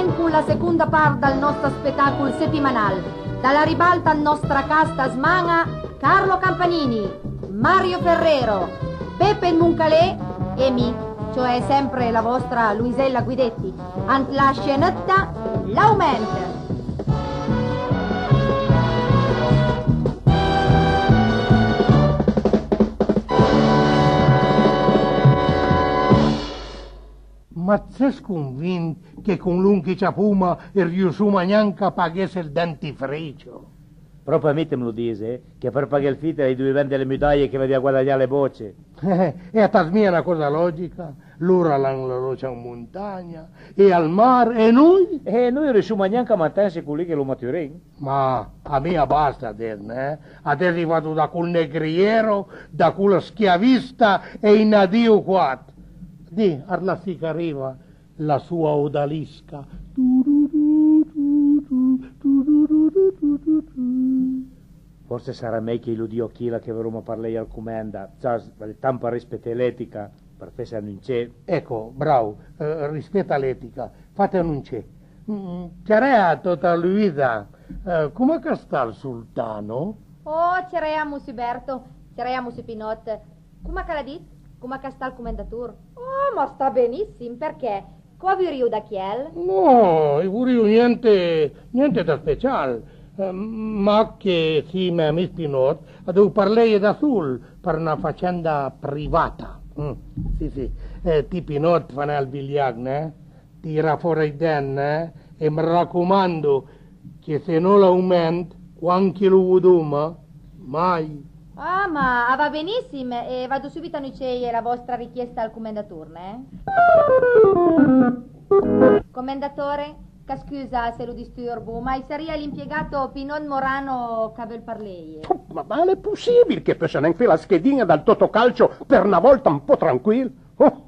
ben con la seconda parte del nostro spettacolo settimanale. Dalla ribalta nostra casta smana, Carlo Campanini, Mario Ferrero, Peppe Muncalè e mi, cioè sempre la vostra Luisella Guidetti. Ant la scenetta, l'aumenta. Ma sei convinto che con l'unchi ciapuma il riusuma neanche pagesse il dentifricio? Propriamente me lo dice, che per pagare il fitto devi vendere le medaglie che vedi a guadagnare le bocce. E a Tasmia è una cosa logica. Loro hanno la roccia in montagna e al mare e noi? E noi riusciamo neanche a mantenersi con lì che lo maturin. Ma a me basta adesso, eh? Adesso è arrivato da quel negriero, da quello schiavista e in addio qua. Di, alla si che arriva la sua odalisca. Forse sarà me che lo dio Chila che verremo a parlare al comanda. Cioè, tanto rispetto all'etica, per fare non c'è. Ecco, bravo, rispetto all'etica, fate non c'è. C'era tutta Luisa, come che sta il sultano? Oh, c'era Musiberto, c'era Musipinot. Come che la dit? Come che sta il commendatore? Oh, ma sta benissimo, perché? Come io da chiel? No, io niente da speciale. Ma che sì, ma mi Spinot, devo parlare da sul per una faccenda privata. Sì. Ti Pinot fa al biliardo, tira fuori i den, e mi raccomando che se non l'aumento, quanto lo uduma, mai. Ah, ma va benissimo, e vado subito a nucei la vostra richiesta al commendatore, Commendatore? Che scusa se lo disturbo, ma sarebbe l'impiegato Pinot Morano che vel parlei. Ma non è possibile che possa anche la schedina dal Totocalcio per una volta un po' tranquillo? Oh,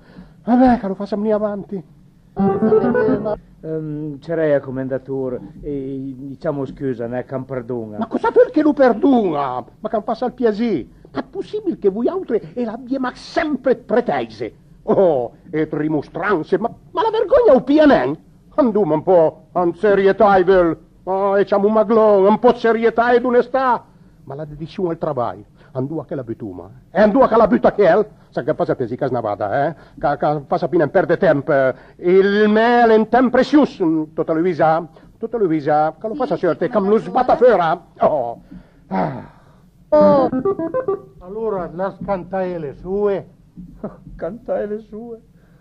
vabbè, che lo facciamo avanti. C'era commendatore, e diciamo scusa, ne can perdona. Ma cosa perché lo perdona? Ma che passa al piacere? Ma è possibile che voi altri e l'abbiamo sempre pretese? Oh, e rimostranze, ma la vergogna o pianen? Andiamo un po' in serietà, e c'è un maglone, un po' di serietà ed onestà. Ma la dedizione al lavoro, andiamo che la butuma, e andiamo che la butta che sa che passa pesi che snavata, che passa pina in perde tempo, il mele in tempo precious, tutta Luisa, che lo passa certe, che lo sbatta fuori. Oh. Allora, la cantare le sue. Cantare le sue?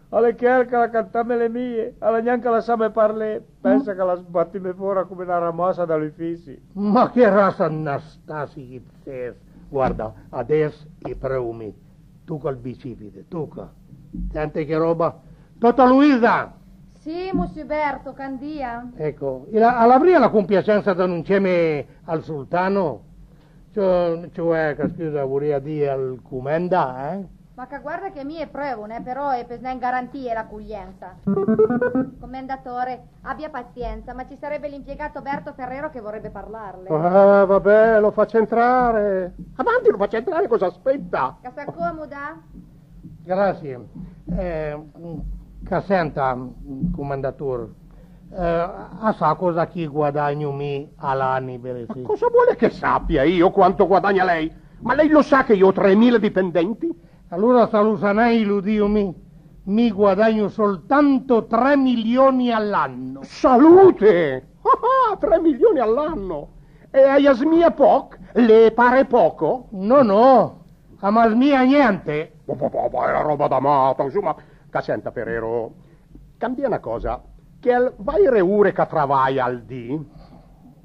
Alle chiare che la cantame le mie, alla neanche la sa me parle, pensa che la sbattime fuori come una ramassa dagli fissi. Ma che razza Anastasi che guarda, adesso i preumi, tu col bicipite, tu ca. Senti che roba? Tutta Luisa! Sì, Musiberto, Candia. Ecco, all'avria la compiacenza da non c'è al sultano? Cioè, che scusa, vorrei dire al comenda, Ma che guarda che mie prove, però è per garantie l'accoglienza. Commendatore, abbia pazienza, ma ci sarebbe l'impiegato Berto Ferrero che vorrebbe parlarle. Ah, vabbè, lo faccio entrare. Avanti, lo faccio entrare, cosa aspetta? Che si accomoda? Grazie. Che senta, commendatore, a sa cosa chi guadagno mi all'anni, Ma cosa vuole che sappia io quanto guadagna lei? Ma lei lo sa che io ho 3.000 dipendenti? Allora salusanei, lo dio mi guadagno soltanto 3 milioni all'anno. Salute! 3 milioni all'anno! E a Yasmia poco? Le pare poco? No, a Masmia niente. È la roba da matto, insomma. Che senta, Perero, cambia una cosa, che vai ore che travai al dì?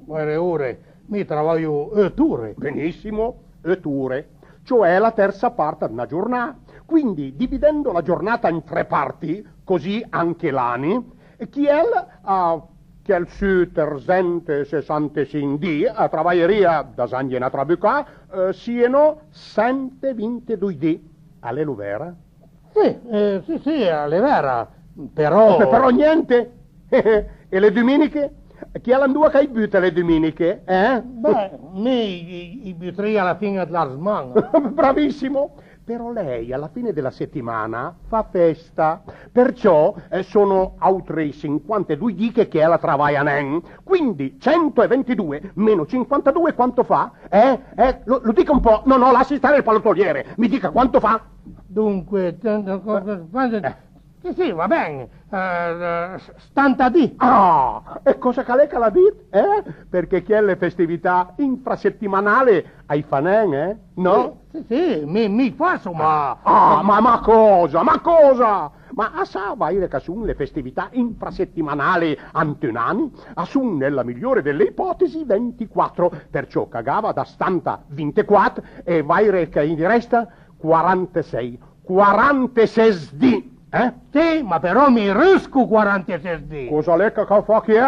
Vai ore, mi travaglio 8 ore. Benissimo, 8 ore. Cioè la terza parte di una giornata. Quindi, dividendo la giornata in 3 parti, così anche l'ani, chi che il su 365 dì, a travaglieria da Zanghi e Trabucà, siano 122 dì. Alle vera? Sì, alle vera, però... Però niente. E le domeniche? Chi ha l'andua che butta le domeniche, Beh, i butterei alla fine della smana. Bravissimo. Però lei alla fine della settimana fa festa, perciò sono altri 52 di che la travagliano. Quindi 122 meno 52 quanto fa? Lo dica un po', no, lasci stare il pallottoliere, mi dica quanto fa? Dunque, sì, va bene, 70 di. Ah, e cosa caleca la dit? Perché chi è le festività infrasettimanali ai fanen, no? Sì, mi fa insomma. Ma cosa? Ma a sa vai che sono le festività infrasettimanali antenani, sono nella migliore delle ipotesi 24, perciò cagava da stanta 24 e vai che in resta 46 di. Sì, ma però mi risco 46 di. Cosa lecca che fa chi è?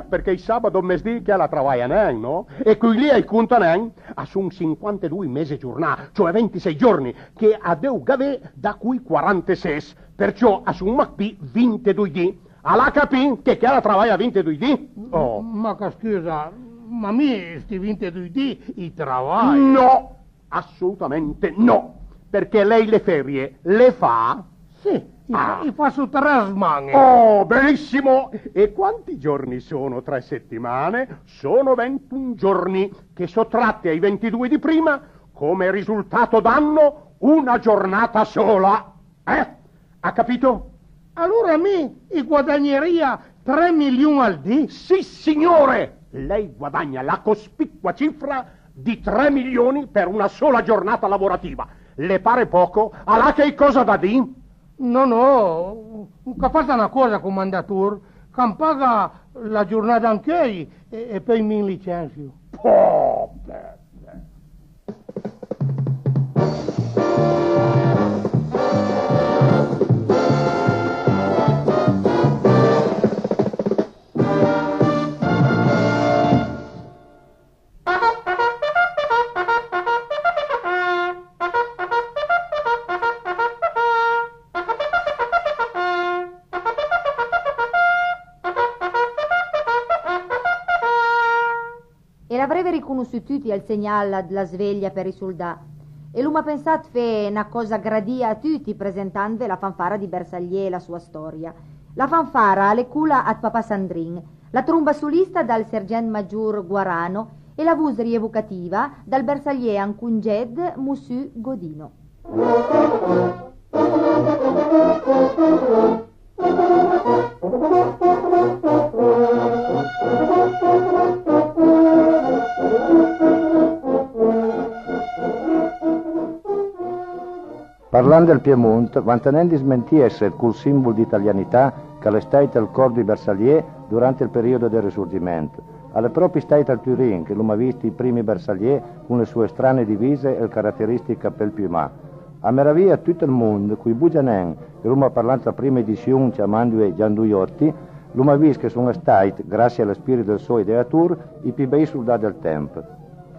Perché il sabato mesdì che la travagliano, no? E qui lì ai contano sono 52 mesi giornata, cioè 26 giorni, che a Deu gave da cui 46, perciò sono MacP 22 di. Alla capì che la travaglia 22 di? Oh. Ma che scusa, ma mi sti 22 di i travagli? No, assolutamente no, perché lei le ferie le fa? Sì, i fa su 3 settimane. Oh, benissimo! E quanti giorni sono 3 settimane? Sono 21 giorni che sottratti ai 22 di prima, come risultato danno una giornata sola. Ha capito? Allora mi guadagneria 3 milioni al dì? Sì, signore! Lei guadagna la cospicua cifra di 3 milioni per una sola giornata lavorativa. Le pare poco? Allora che cosa da di? No, che faccia una cosa, comandatore, che paga la giornata anche e poi mi licenzio. Oh, riconosciuti al segnale della sveglia per i soldati e l'uma pensato fe una cosa gradia a tutti presentando la fanfara di Bersaglier e la sua storia. La fanfara alle cula a Papà Sandrin, la tromba solista dal sergent maggior Guarano e la voce rievocativa dal Bersaglier Ancunged Monsieur Godino. Parlando del Piemonte, vantanendo di smentire col simbolo di italianità che è stato il cor di Bersaglier durante il periodo del Risorgimento. Alle proprie state al Turin, che l'hanno visto i primi Bersaglier con le sue strane divise e le caratteristiche pel piumà. A meraviglia tutto il mondo, qui Bugianen, che l'hanno parlato la prima edizione chiamando Gianduiotti, l'hanno visto che sono stati, grazie allo spirito del suo ideatore, i più bei soldati del tempo.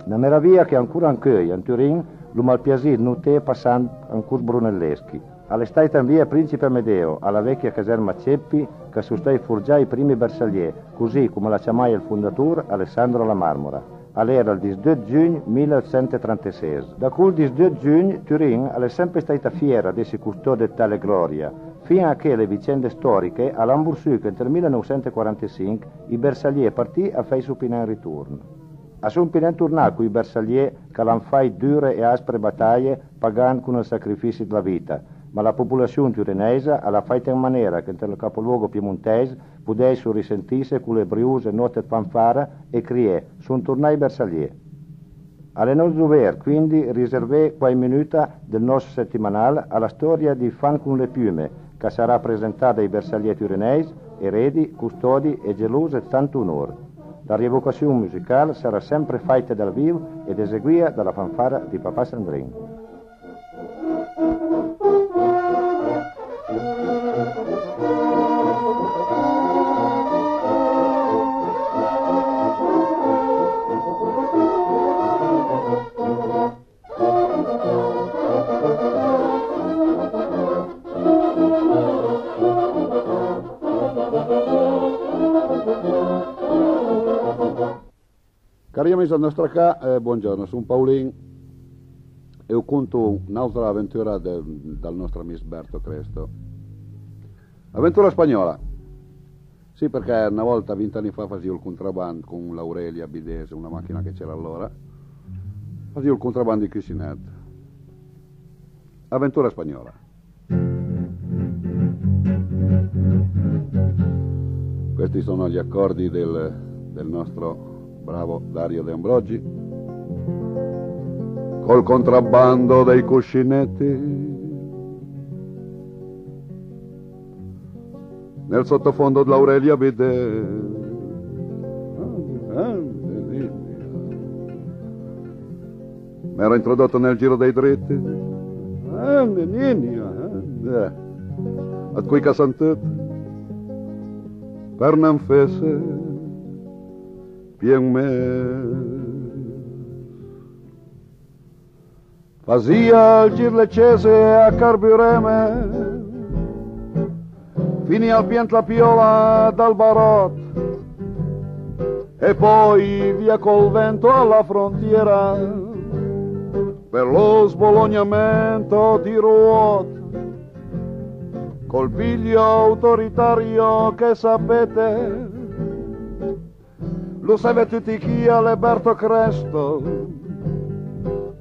Una meraviglia che ancora anche a Turin l'ho al piacere noté passando ancora Brunelleschi. All'estate in via Principe Amedeo, alla vecchia caserma Ceppi, che sono stati forgiati i primi Bersaglier, così come la chiamai il fondatore Alessandro La Marmora. All'era il 18 giugno 1936. Da quel 18 giugno Turin è sempre stata fiera di custode tale gloria, fino a che le vicende storiche all'hanno che nel 1945 i Bersaglier partì a fare su in ritorno. A son pinent tornar con i Bersaglier che l'hanno fatto dure e aspre battaglie pagando con il sacrificio della vita, ma la popolazione turinese l'ha fatto in maniera che nel capoluogo piemontese potesse risentirsi con le briuse note di fanfara e criare «Sono tornati i Bersaglier». Alle nostre dover, quindi, riservare qualche minuta del nostro settimanale alla storia di Fan con le piume, che sarà presentata ai Bersaglier turinesi, eredi, custodi e gelosi di tanto onore. La rievocazione musicale sarà sempre fatta dal vivo ed eseguita dalla fanfara di Papà Sandrin. Cari amici del nostro buongiorno, sono Paolin eu conto un'altra avventura dal nostro amico Berto Cresto. Avventura spagnola. Sì, perché una volta, 20 anni fa, facevo il contrabbando con l'Aurelia Bidese, una macchina che c'era allora. Facevo il contrabbando di cuscinette. Avventura spagnola. Questi sono gli accordi del nostro bravo Dario De Ambrogi. Col contrabbando dei cuscinetti nel sottofondo dell'Aurelia Bidè. Mi ero introdotto nel giro dei dritti. A cui casantet per non fesse pien me. Fazia il gir leccese a carbureme, finì al Pient la Piola dal Barot e poi via col vento alla frontiera per lo sbolognamento di ruote col piglio autoritario che sapete lo sapete tutti chi è Alberto Cresto.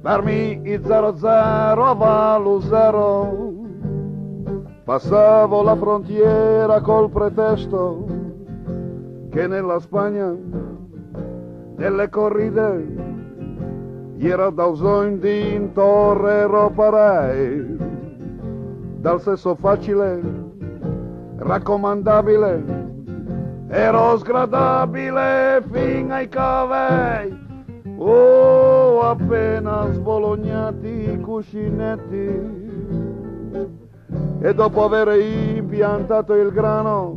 Per me il 00 va lo 0. Passavo la frontiera col pretesto che nella Spagna delle corride era da bisogno di in torre roparei dal sesso facile raccomandabile ero sgradabile fin ai cavei. Oh, appena svolognati i cuscinetti e dopo aver impiantato il grano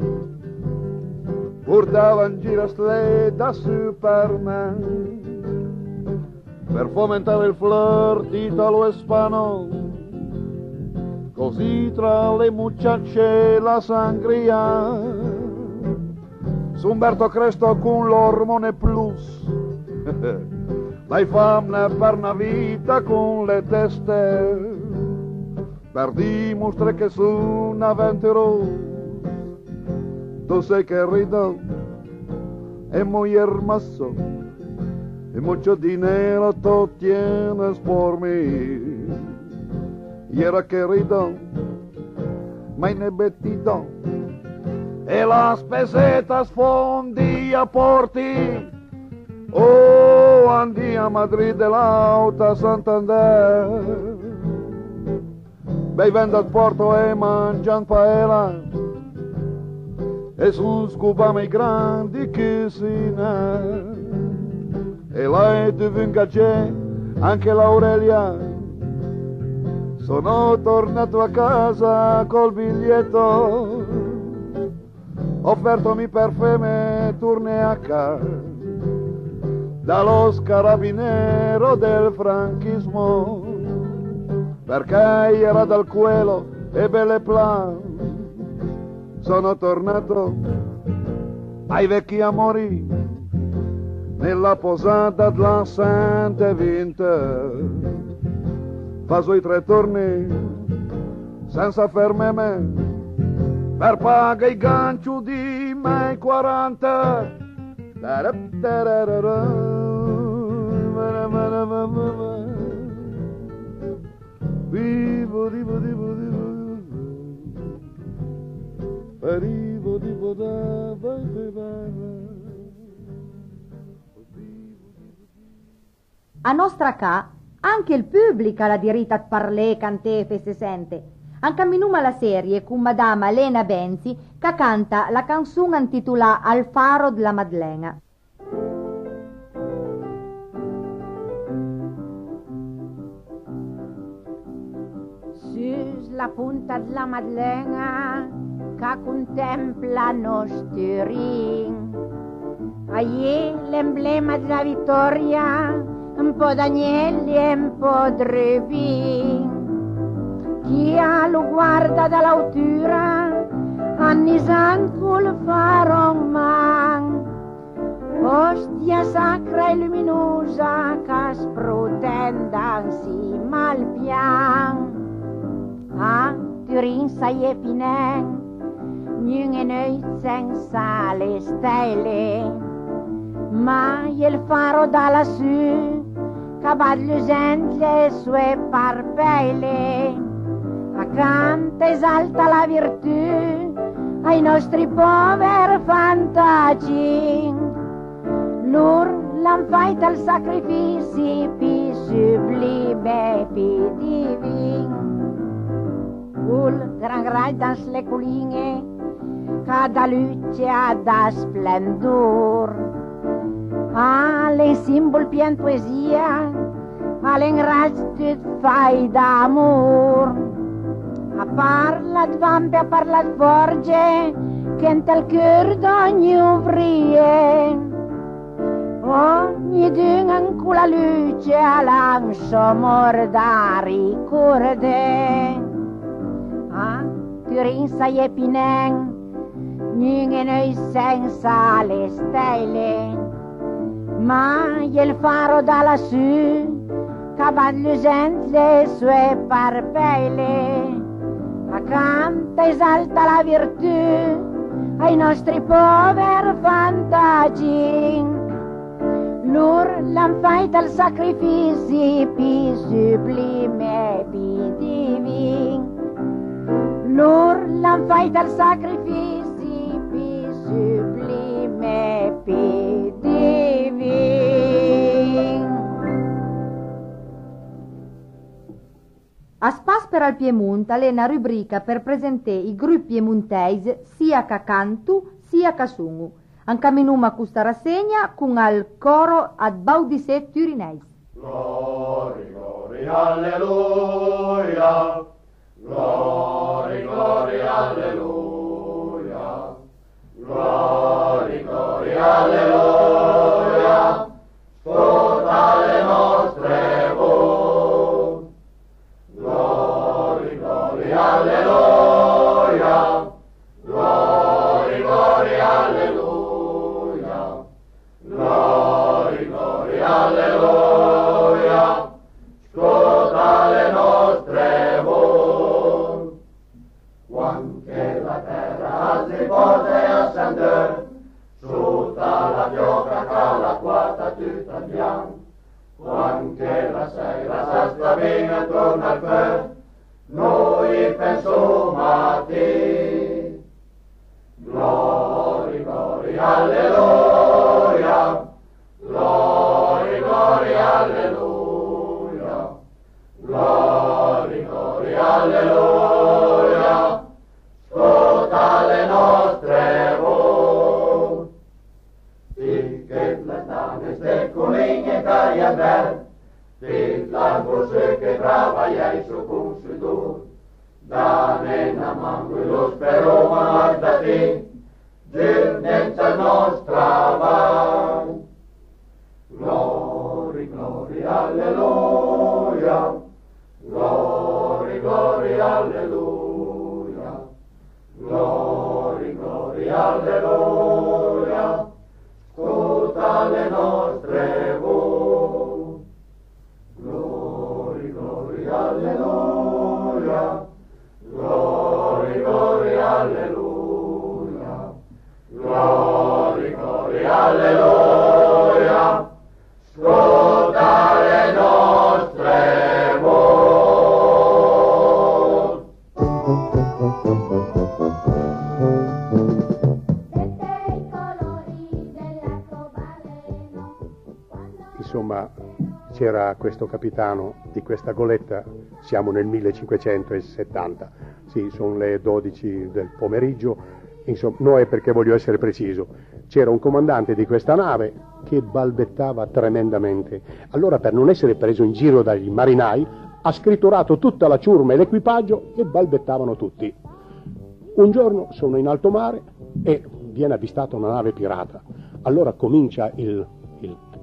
portavan girastre da Superman per fomentare il flirt italo-ispano, così tra le muchache la sangria su Umberto Cresto con l'ormone plus dai famne per una vita con le teste per dimostrare che sono un avventuroso. Tu sei che rido e muy hermoso y mucho dinero tú tienes por mí. Y era querido, ma inebetito, e las pesetas fondía por ti. Oh, andí a Madrid de la Alta Santander, bevendo al porto e mangiando paella, e su scubami grandi cucine. E lei divingagè anche l'Aurelia. Sono tornato a casa col biglietto, offertomi per feme turne a casa dallo scarabinero del franchismo, perché era dal Cuelo e Belle Plan. Sono tornato ai vecchi amori nella posata della Santa Vinta. Faso i 3 turni senza fermeme per pagare i gancio di mai 40. Vivo, vivo, vivo, vivo. Arrivo di boda, vai, vai. A nostra ca, anche il pubblico ha la diritto a parlare, cantare e se sente. Anche minuma la serie con Madama Elena Benzi che canta la canzone intitolata Al faro della Maddalena. Sus la punta della Maddalena che contempla nostro ring, ahí l'emblema della vittoria, un po' d'agnelli e un po' di revin. Chi lo guarda dall'altura, annisan col faro man, dia sacra e luminosa che sprutenda si malpian. A Turin sai e Pinen, ingen nöjt senza le stelle, ma il faro dalla su, che badlusent le sue parpelle, accanta esalta la virtù ai nostri poveri fantagi. Lur l'han faita il sacrifici pi sublime pi divin. Ul gran grai dans le coline, cada luce da splendor, alle simbol pien poesia, alle ingrats tut fai d'amor. A parlat vampe, a parlat forge, che in tal cœur d'ogni ouvrier, ogni dungen con la luce all'ansomor da ricordare. A Turin sai e Pinen, ingen nöjt senza le stelle, ma il faro da lassù, che badlusent le sue parpelle, accanta esalta la virtù ai nostri poveri fantagi. Lur l'han faita il sacrifici pi sublime pi divin. Lur l'han faita il sacrifici pi sublime pi divin. A spas per al Piemunt è una rubrica per presentare i gruppi piemunteis sia che cantu sia che sungu. Ancaminuma questa rassegna con al coro ad Baudisset Turineis. Glory, glory, alleluia. Glory, glory, alleluia. Glory, glory, alleluia. Ascolta le nostre voci. Glory, glory, alleluia. Glory, glory, alleluia. Glory, glory, alleluia. Ascolta le nostre voci. Quanche la terra si porta a scendere, sotto la pioggia che la guarda tutta bianca. Quanche la sera si stabina attorno al cuore, noi pensiamo a te. Glory, glory, alleluia. Glory, glory, alleluia. Glory, glory, alleluia. Ascolta le nostre voci. Sì che le stane ste coline che è bel, sì la voce che travagliai su consudur. Dane na mangu lo spero guardati, giunenza nostra vai. Glory, glory, alleluia. Glory, glory, alleluia. Glory, glory, alleluia. Ascolta le nostre voci. Glory, glory, alleluia. Glory, glory, alleluia. Glory, glory, alleluia. Ascolta le nostre voci. Insomma, c'era questo capitano di questa goletta, siamo nel 1570, sì, sono le 12 del pomeriggio, insomma, no è perché voglio essere preciso, c'era un comandante di questa nave che balbettava tremendamente. Allora, per non essere preso in giro dagli marinai, ha scritturato tutta la ciurma e l'equipaggio e balbettavano tutti. Un giorno sono in alto mare e viene avvistata una nave pirata. Allora comincia il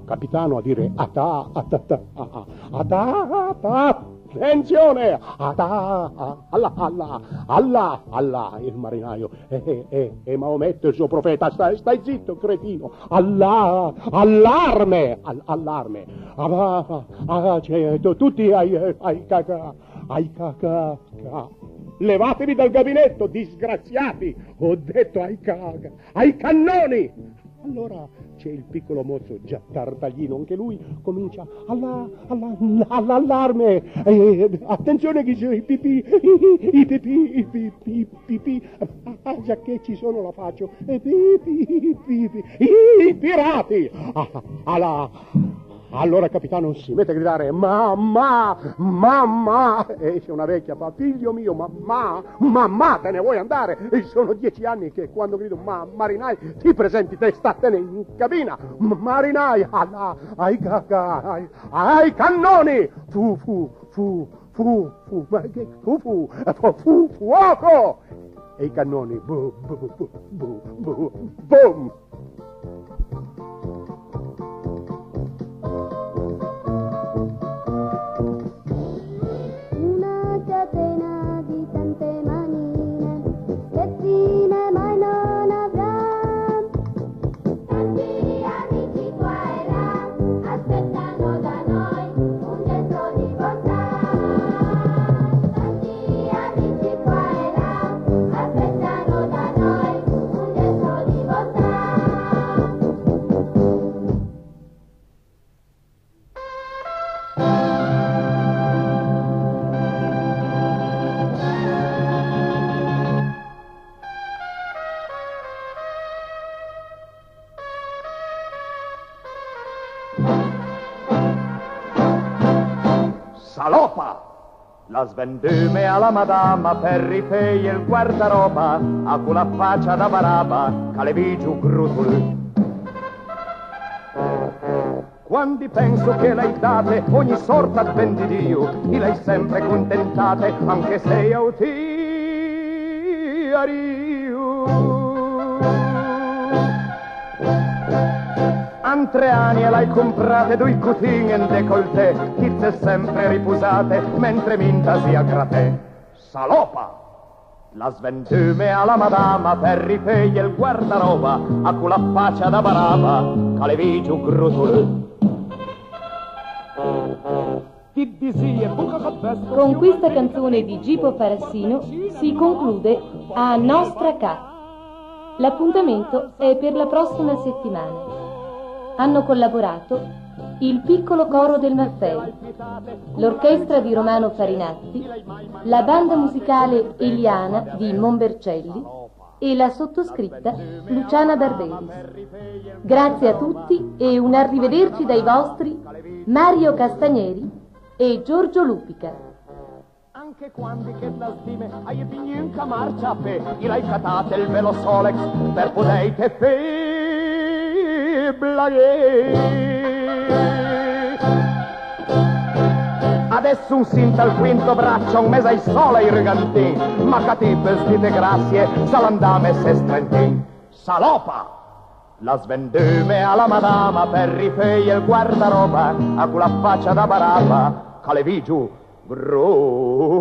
capitano a dire ata, atata, ata, ata, attenzione! Allah, il marinaio è Maometto, il suo profeta. Stai zitto, cretino. Allah, allarme! Tutti ai caca. Levatevi dal gabinetto, disgraziati! Ho detto ai cannoni! Allora c'è il piccolo mozzo, già tartaglino, anche lui comincia all'allarme. Attenzione che i pipì, già che ci sono la faccio. I pirati! Allora capitano si mette a gridare mamma, esce una vecchia, fa figlio mio, mamma, te ne vuoi andare? E sono 10 anni che quando grido marinai ti presenti te, statene in cabina, marinai, ai cannoni, fuoco! E i cannoni, boom! Catena di tante manine, che fine mai non avrà. Tanti amici qua e là aspettano da noi un gesto di bontà. Tanti amici qua e là aspettano da noi un gesto di bontà. Salopa! La svendume alla madama per rifei il guardaroba a quella faccia da baraba calevigiu grutulu. Quando penso che lei date ogni sorta di Dio e lei sempre contentate anche se io ti ario. An 3 anni e l'hai comprate 2 cutine in décolleté, tizze sempre ripusate, mentre minta sia gratè. Salopa! La svendume alla madama per rifei il guardaroba a quella faccia da baraba calevigiu grutulu. Con questa canzone di Gipo Farassino si conclude A Nostra Ca. L'appuntamento è per la prossima settimana. Hanno collaborato il piccolo coro del Maffei, l'orchestra di Romano Farinatti, la banda musicale Eliana di Monbercelli e la sottoscritta Luciana Barberis. Grazie a tutti e un arrivederci dai vostri Mario Castagneri e Giorgio Lupica. Anche quando che la stime hai pignunca marcia pe i l'hai catate il velo Solex per podei te adesso un sinta al quinto braccio un mese ai sole ai rigantin ma cattive stite grazie salandame se strentin. Salopa! La svendume alla madama per rifei il guardaroba a quella faccia da baraba calevigiu grutuli.